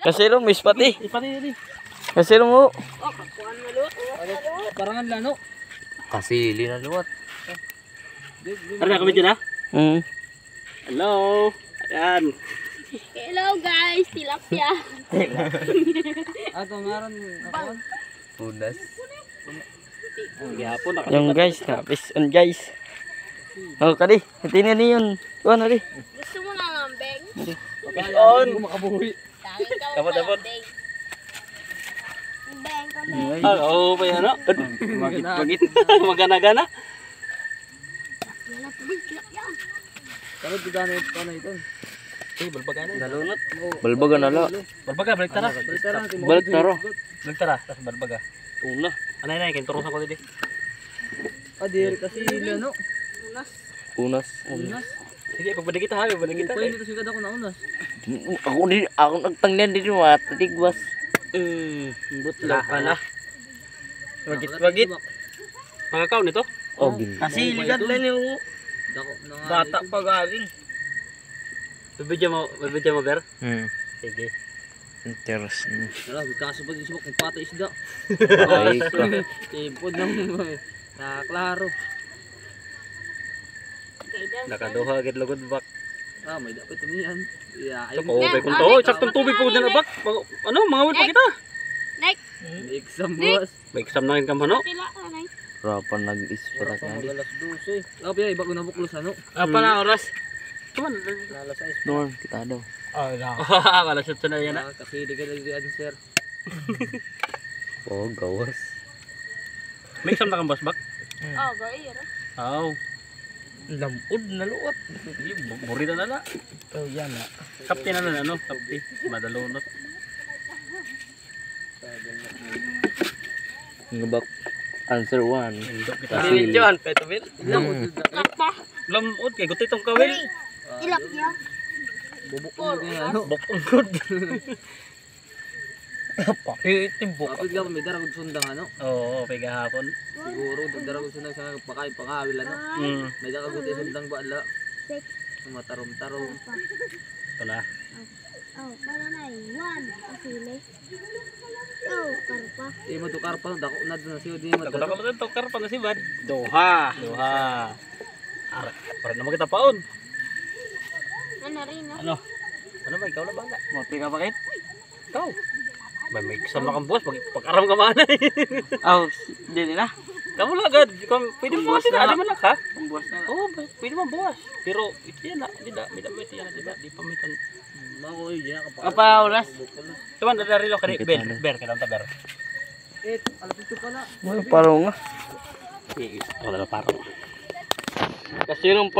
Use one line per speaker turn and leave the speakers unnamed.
Kasi ro miss pati.
Ipati ini.
Kasi ro mo.
Oh, kakuan mo lo.
Parangan lano.
Kasi na luwat.
Ano na kami dyan ha? Hello. Ayan.
Hello guys, tilapia.
Ato meron kakuan.
Punas.
Gihapon na
Yung guys, napis on guys. Oh, kadi. Tingnan niyo yun. Kuan ali.
Gusto mo na ngambeng?
on. Hindi ko makabuhi.
Tangin ka
Dapat,
mo
dapat.
ngambeng. Ngambeng ka na.
Oo pa yan ha? Magit. Magana-gana.
Wala tuloy tilapia.
Kalau di gana ito. Eh, balbaga na. Dalunot.
Balbaga na la.
Balbaga, balik tara.
Balik taro.
Balik tara, tas balbaga. Tuna. Anay na, kinturusan ko dito. Ah, diri kasi ano?
Unas.
Unas.
Unas. Sige, pagbalik kita ha, pagbalik kita. Pwede dito sigad ako na unas.
Ako nagtangnan dito at tigwas.
Butla ka na. Wagit. Pagkakaw nito?
Oh, gin.
Kasi ligad lang yung bata pa galing. Bibidyo mo, Ber? Sige.
Interest.
Wala, kaso pa din siya kung pata isda.
Ay,
Tipod lang. Nakaklaro. Nakaduha agad lugod bak. Ah, may dapat tumiyan. Oo, may kunto. Saktong tubig po na bak. Ano, mga wala pa kita.
Next.
May exam boss. May exam na rin kamano.
Tila ka na.
rapan nag-ispat ka di.
Alas 12. Abi iba ko na buklos ano. Apa na oras? Cuman alas 6.
Doon kita daw.
Ah, wala siya na yan. Kasi di ka nag answer.
Oh, gawas.
May exam na kang boss bak?
Oh, go here.
Aw. Lampod na luot. Burita na na. Oh, yan na. Kapti na na ano, kapti. Madalunot.
Ngebak answer 1.
Kasi John, peto bil.
Lakpa.
Lamod kay gutit tong kawil.
Tilapia.
Bubuk ko ano? Bukong good. Pakitimbok. Kapit ka may darag sundang ano? Oo, pay gahapon. Siguro darag sundang sa pakain pangawil ano. May darag sundang ba ala? Matarom-tarom. Ito na.
Oh, para na 1 asile. Oh, karpa.
Mo to karpa dako na dun siyo di mo. Dako na to karpa na si Bad. Doha. Para naman kita paon.
Ano rin no?
Ano? Ano ba ikaw na bala? Mo pinga bakit? Ikaw. May exam na kang boss, pag-aram ka man.
Oh, dili na.
Kamu lang agad, pwede mo kasi na, di man lang ha?
Buwas na.
Oo, pwede mo buwas. Pero ito yan na, di yan na, di pamitan. Makoy, di ka pa.
Apa oras?
Tuman, nadarilo ka rin, Ber, kailan ta Ber? Alas ito pala.
Wala parong nga.
Wala na parang.
Kasi nung